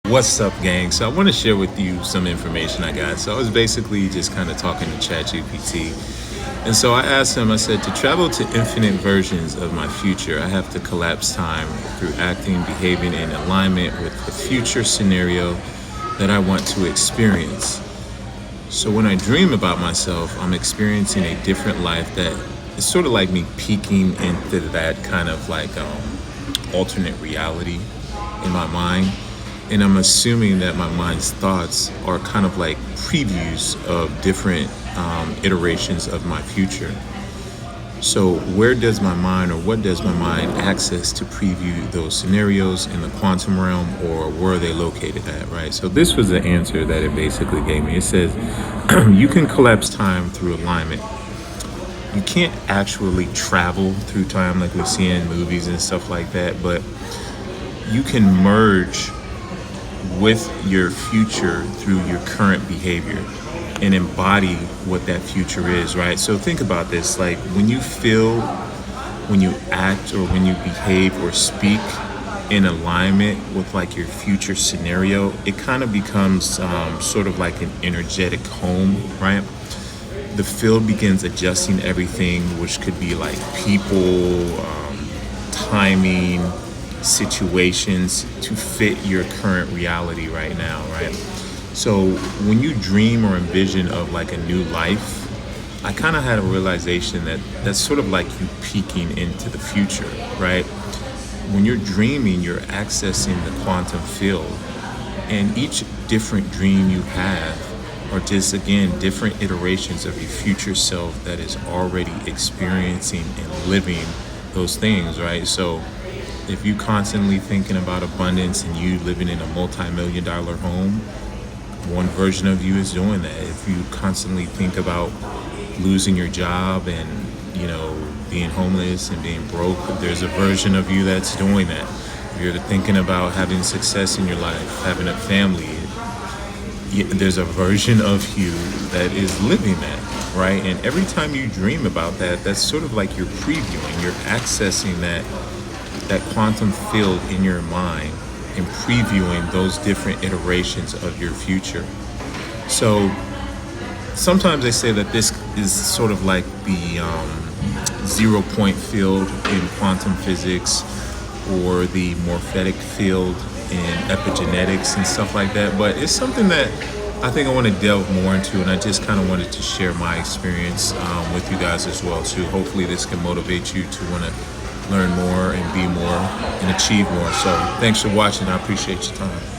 What's up, gang? So I want to share with you some information I got. So I was basically just kind of talking to ChatGPT. And so I asked him, I said, to travel to infinite versions of my future, I have to collapse time through acting, behaving in alignment with the future scenario that I want to experience. So when I dream about myself, I'm experiencing a different life that is sort of like me peeking into that kind of like alternate reality in my mind. And I'm assuming that my mind's thoughts are kind of like previews of different iterations of my future. So where does my mind, or what does my mind access to preview those scenarios in the quantum realm, or where are they located at, right? So this was the answer that it basically gave me. It says, you can collapse time through alignment. You can't actually travel through time like we see in movies and stuff like that, but you can merge with your future through your current behavior and embody what that future is, right? So think about this, like when you feel, when you act, or when you behave or speak in alignment with like your future scenario, it kind of becomes sort of like an energetic home, right? The field begins adjusting everything, which could be like people, timing, situations, to fit your current reality right now, right? So when you dream or envision of like a new life, I kind of had a realization that that's sort of like you peeking into the future, right? When you're dreaming, you're accessing the quantum field, and each different dream you have are just, again, different iterations of your future self that is already experiencing and living those things, right? So if you constantly thinking about abundance and you living in a multi-million-dollar home, one version of you is doing that. If you constantly think about losing your job and, being homeless and being broke, there's a version of you that's doing that. If you're thinking about having success in your life, having a family, there's a version of you that is living that, right? And every time you dream about that, that's sort of like you're previewing, you're accessing that quantum field in your mind and previewing those different iterations of your future. So sometimes they say that this is sort of like the 0 point field in quantum physics, or the morphetic field in epigenetics and stuff like that. But it's something that I think I want to delve more into, and I just kind of wanted to share my experience with you guys as well too. Hopefully this can motivate you to want to learn more and be more and achieve more. So thanks for watching. I appreciate your time.